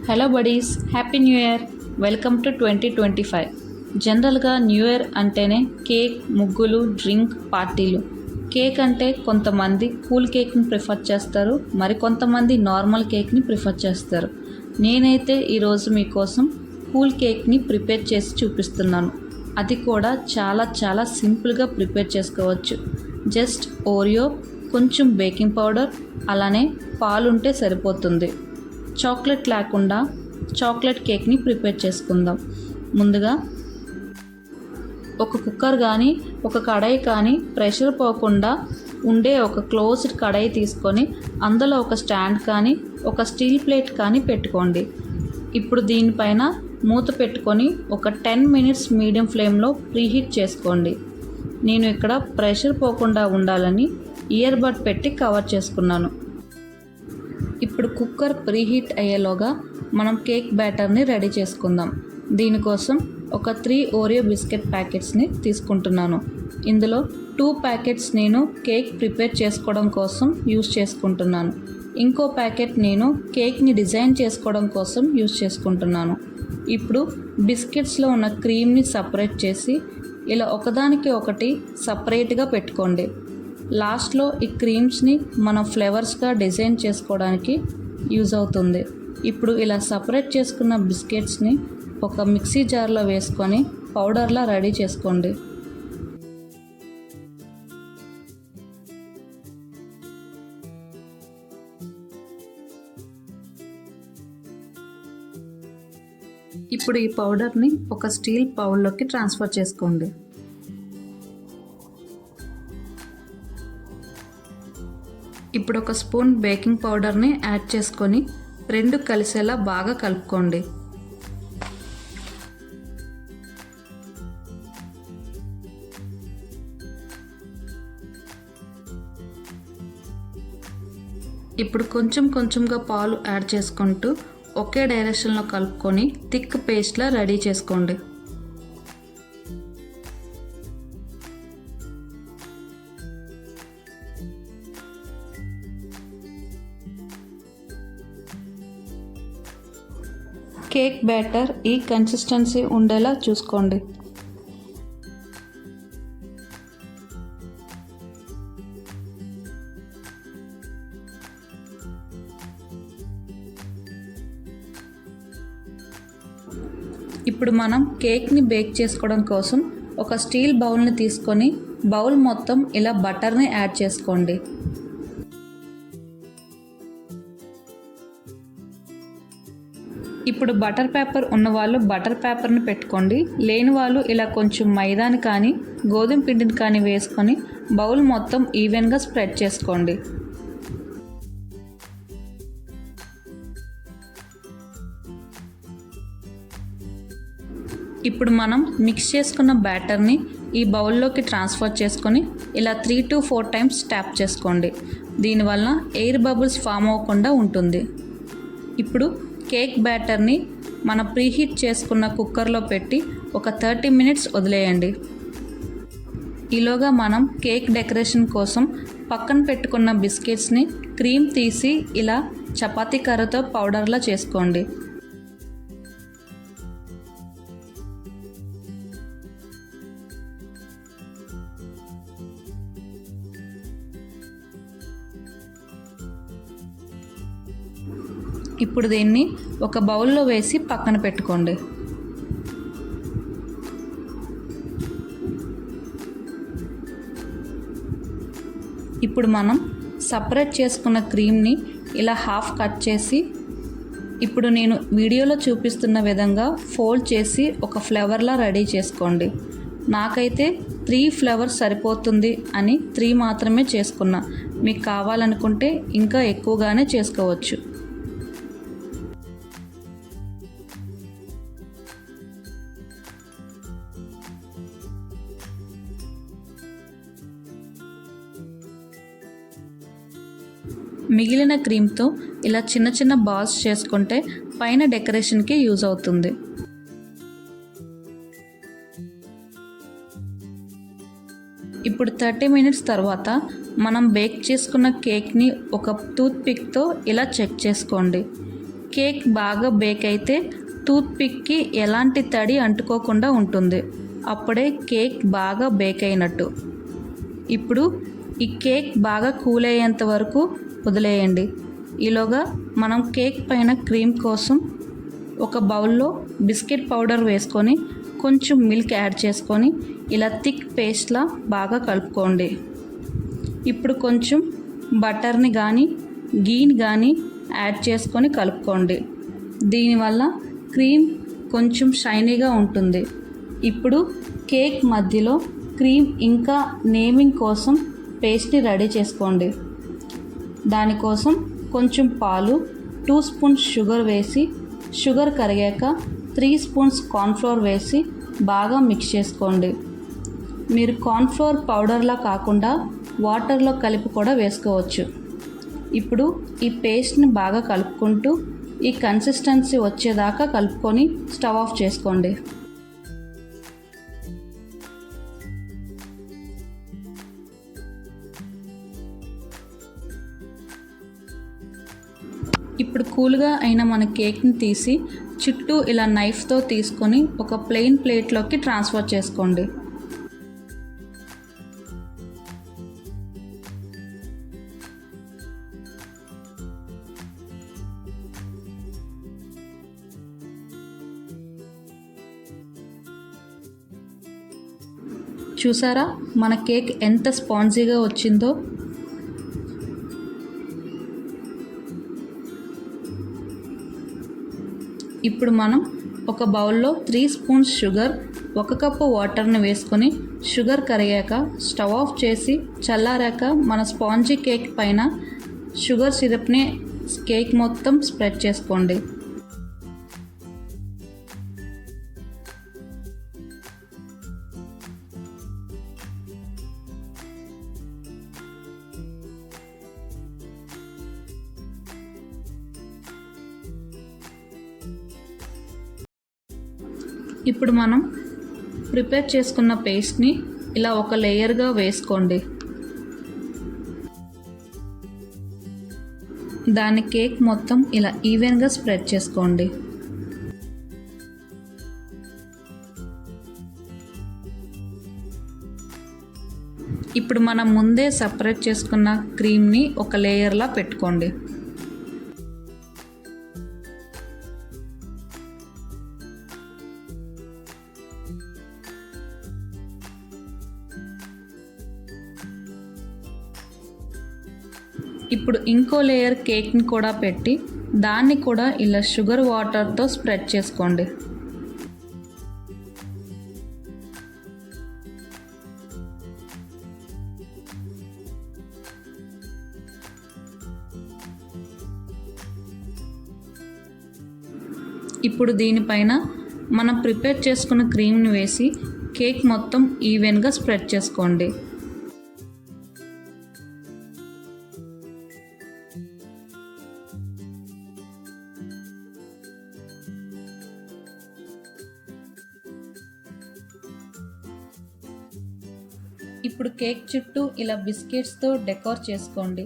Hello buddies, happy new year. Welcome to 2025. జనరల్గా new year అంటేనే cake, ముగ్గులు, drink, పార్టీలు. కేక్ అంటే కొంతమంది కూల్ కేక్ని ప్రిఫర్ చేస్తారు, మరికొంతమంది నార్మల్ కేక్ని ప్రిఫర్ చేస్తారు. నేనైతే ఈరోజు మీకోసం కూల్ కేక్ని ప్రిపేర్ చేసి చూపిస్తున్నాను. అది కూడా చాలా సింపుల్గా ప్రిపేర్ చేసుకోవచ్చు. జస్ట్ ఓరియో, కొంచెం బేకింగ్ పౌడర్, అలానే పాలుంటే సరిపోతుంది. చాక్లెట్ లేకుండా చాక్లెట్ కేక్ని ప్రిపేర్ చేసుకుందాం. ముందుగా ఒక కుక్కర్ కానీ ఒక కడాయి కానీ ప్రెషర్ పోకుండా ఉండే ఒక క్లోజ్డ్ కడాయి తీసుకొని అందులో ఒక స్టాండ్ కానీ ఒక స్టీల్ ప్లేట్ కానీ పెట్టుకోండి. ఇప్పుడు దీనిపైన మూత పెట్టుకొని ఒక 10 మినిట్స్ మీడియం ఫ్లేమ్లో ప్రీహీట్ చేసుకోండి. నేను ఇక్కడ ప్రెషర్ పోకుండా ఉండాలని ఇయర్ బడ్ పెట్టి కవర్ చేసుకున్నాను. ఇప్పుడు కుక్కర్ ప్రీహీట్ అయ్యేలోగా మనం కేక్ బ్యాటర్ని రెడీ చేసుకుందాం. దీనికోసం ఒక 3 ఓరియో బిస్కెట్ ప్యాకెట్స్ని తీసుకుంటున్నాను. ఇందులో 2 ప్యాకెట్స్ నేను కేక్ ప్రిపేర్ చేసుకోవడం కోసం యూస్ చేసుకుంటున్నాను. ఇంకో ప్యాకెట్ నేను కేక్ని డిజైన్ చేసుకోవడం కోసం యూస్ చేసుకుంటున్నాను. ఇప్పుడు బిస్కెట్స్లో ఉన్న క్రీమ్ని సపరేట్ చేసి ఇలా ఒకదానికి ఒకటి సపరేట్గా పెట్టుకోండి. లాస్ట్లో ఈ క్రీమ్స్ని మనం ఫ్లేవర్స్గా డిజైన్ చేసుకోవడానికి యూజ్ అవుతుంది. ఇప్పుడు ఇలా సపరేట్ చేసుకున్న బిస్కెట్స్ని ఒక మిక్సీ జార్లో వేసుకొని పౌడర్లా రెడీ చేసుకోండి. ఇప్పుడు ఈ పౌడర్ని ఒక స్టీల్ బౌల్లోకి ట్రాన్స్ఫర్ చేసుకోండి. ఇప్పుడు ఒక స్పూన్ బేకింగ్ పౌడర్ని యాడ్ చేసుకొని రెండు కలిసేలా బాగా కలుపుకోండి. ఇప్పుడు కొంచెంగా పాలు యాడ్ చేసుకుంటూ ఒకే డైరెక్షన్లో కలుపుకొని థిక్ పేస్ట్లా రెడీ చేసుకోండి. కేక్ బ్యాటర్ ఈ కన్సిస్టెన్సీ ఉండేలా చూసుకోండి. ఇప్పుడు మనం కేక్ని బేక్ చేసుకోవడం కోసం ఒక స్టీల్ బౌల్ని తీసుకొని బౌల్ మొత్తం ఇలా బటర్ని యాడ్ చేసుకోండి. ఇప్పుడు బటర్ పేపర్ ఉన్నవాళ్ళు బటర్ పేపర్ని పెట్టుకోండి. లేని వాళ్ళు ఇలా కొంచెం మైదాని కానీ గోధుమ పిండిని కానీ వేసుకొని బౌల్ మొత్తం ఈవెన్గా స్ప్రెడ్ చేసుకోండి. ఇప్పుడు మనం మిక్స్ చేసుకున్న బ్యాటర్ని ఈ బౌల్లోకి ట్రాన్స్ఫర్ చేసుకొని ఇలా 3 to 4 టైమ్స్ ట్యాప్ చేసుకోండి. దీనివల్ల ఎయిర్ బబుల్స్ ఫామ్ అవ్వకుండా ఉంటుంది. ఇప్పుడు కేక్ బ్యాటర్ని మన ప్రీహీట్ చేసుకున్న కుక్కర్లో పెట్టి ఒక 30 మినిట్స్ వదిలేయండి. ఈలోగా మనం కేక్ డెకరేషన్ కోసం పక్కన పెట్టుకున్న బిస్కెట్స్ని క్రీమ్ తీసి ఇలా చపాతీ కర్రతో పౌడర్లా చేసుకోండి. ఇప్పుడు దీన్ని ఒక బౌల్లో వేసి పక్కన పెట్టుకోండి. ఇప్పుడు మనం సపరేట్ చేసుకున్న క్రీమ్ని ఇలా హాఫ్ కట్ చేసి ఇప్పుడు నేను వీడియోలో చూపిస్తున్న విధంగా ఫోల్డ్ చేసి ఒక ఫ్లేవర్లా రెడీ చేసుకోండి. నాకైతే 3 ఫ్లేవర్స్ సరిపోతుంది అని 3 మాత్రమే చేసుకున్నా. మీకు కావాలనుకుంటే ఇంకా ఎక్కువగానే చేసుకోవచ్చు. మిగిలిన క్రీమ్తో ఇలా చిన్న బాల్స్ చేసుకుంటే పైన డెకరేషన్కి యూజ్ అవుతుంది. ఇప్పుడు 30 మినిట్స్ తర్వాత మనం బేక్ చేసుకున్న కేక్ని ఒక టూత్ పిక్తో ఇలా చెక్ చేసుకోండి. కేక్ బాగా బేక్ అయితే టూత్పిక్కి ఎలాంటి తడి అంటుకోకుండా ఉంటుంది. అప్పుడే కేక్ బాగా బేక్ అయినట్టు. ఇప్పుడు ఈ కేక్ బాగా కూల్ అయ్యేంత వరకు వదిలేయండి. ఈలోగా మనం కేక్ పైన క్రీమ్ కోసం ఒక బౌల్లో బిస్కెట్ పౌడర్ వేసుకొని కొంచెం మిల్క్ యాడ్ చేసుకొని ఇలా థిక్ పేస్ట్లా బాగా కలుపుకోండి. ఇప్పుడు కొంచెం బటర్ని కానీ గీని కానీ యాడ్ చేసుకొని కలుపుకోండి. దీనివల్ల క్రీమ్ కొంచెం షైనీగా ఉంటుంది. ఇప్పుడు కేక్ మధ్యలో క్రీమ్ ఇంకా నేమింగ్ కోసం పేస్ట్ని రెడీ చేసుకోండి. దానికోసం కొంచెం పాలు, 2 స్పూన్స్ షుగర్ వేసి, షుగర్ కరిగాక 3 స్పూన్స్ కార్న్ఫ్లోర్ వేసి బాగా మిక్స్ చేసుకోండి. మీరు కార్న్ఫ్లోర్ పౌడర్లా కాకుండా వాటర్లో కలిపి కూడా వేసుకోవచ్చు. ఇప్పుడు ఈ పేస్ట్ని బాగా కలుపుకుంటూ ఈ కన్సిస్టెన్సీ వచ్చేదాకా కలుపుకొని స్టవ్ ఆఫ్ చేసుకోండి. ఇప్పుడు కూల్గా అయిన మన కేక్ని తీసి చుట్టూ ఇలా నైఫ్తో తీసుకొని ఒక ప్లెయిన్ ప్లేట్లోకి ట్రాన్స్ఫర్ చేసుకోండి. చూసారా మన కేక్ ఎంత స్పాంజీగా వచ్చిందో. ఇప్పుడు మనం ఒక బౌల్లో 3 స్పూన్స్ షుగర్, 1 కప్పు వాటర్ని వేసుకొని షుగర్ కరిగాక స్టవ్ ఆఫ్ చేసి చల్లారాక మన స్పాంజీ కేక్ పైన షుగర్ సిరప్ని కేక్ మొత్తం స్ప్రెడ్ చేసుకోండి. ఇప్పుడు మనం ప్రిపేర్ చేసుకున్న పేస్ట్ని ఇలా ఒక లేయర్గా వేసుకోండి. దాని కేక్ మొత్తం ఇలా ఈవెన్గా స్ప్రెడ్ చేసుకోండి. ఇప్పుడు మనం ముందే సపరేట్ చేసుకున్న క్రీమ్ని ఒక లేయర్లా పెట్టుకోండి. ఇప్పుడు ఇంకో లేయర్ కేక్ని కూడా పెట్టి దాన్ని కూడా ఇలా షుగర్ వాటర్తో స్ప్రెడ్ చేసుకోండి. ఇప్పుడు దీనిపైన మనం ప్రిపేర్ చేసుకున్న క్రీమ్ని వేసి కేక్ మొత్తం ఈవెన్గా స్ప్రెడ్ చేసుకోండి. ఇప్పుడు కేక్ చుట్టూ ఇలా బిస్కెట్స్తో డెకోర్ చేసుకోండి.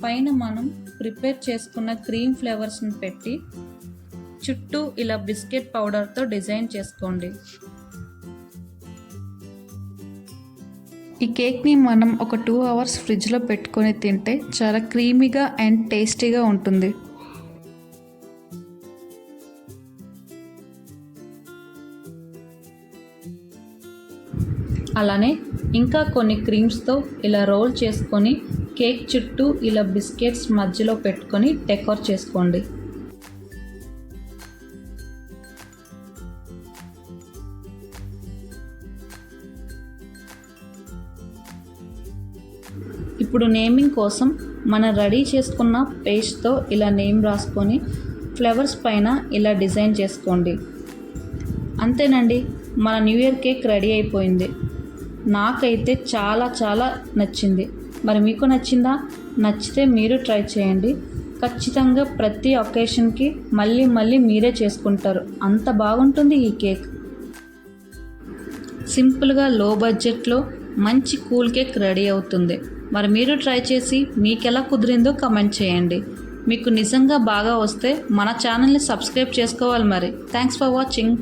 పైన మనం ప్రిపేర్ చేసుకున్న క్రీమ్ ఫ్లేవర్స్ని పెట్టి చుట్టూ ఇలా బిస్కెట్ పౌడర్తో డిజైన్ చేసుకోండి. ఈ కేక్ని మనం ఒక 2 అవర్స్ ఫ్రిడ్జ్లో పెట్టుకొని తింటే చాలా క్రీమీగా అండ్ టేస్టీగా ఉంటుంది. అలానే ఇంకా కొన్ని క్రీమ్స్తో ఇలా రోల్ చేసుకొని కేక్ చుట్టూ ఇలా బిస్కెట్స్ మధ్యలో పెట్టుకొని డెకోర్ చేసుకోండి. ఇప్పుడు నేమింగ్ కోసం మనం రెడీ చేసుకున్న పేస్ట్తో ఇలా నేమ్ రాసుకొని ఫ్లవర్స్ పైన ఇలా డిజైన్ చేసుకోండి. అంతేనండి, మన న్యూ ఇయర్ కేక్ రెడీ అయిపోయింది. నాకైతే చాలా నచ్చింది. మరి మీకు నచ్చిందా? నచ్చితే మీరు ట్రై చేయండి. ఖచ్చితంగా ప్రతి ఒకేషన్కి మళ్ళీ మీరే చేసుకుంటారు. అంత బాగుంటుంది ఈ కేక్. సింపుల్గా లో బడ్జెట్లో మంచి కూల్ కేక్ రెడీ అవుతుంది. మరి మీరు ట్రై చేసి మీకు ఎలా కుదిరిందో కమెంట్ చేయండి. మీకు నిజంగా బాగా వస్తే మన ఛానల్ని సబ్స్క్రైబ్ చేసుకోవాలి మరి. Thanks for watching.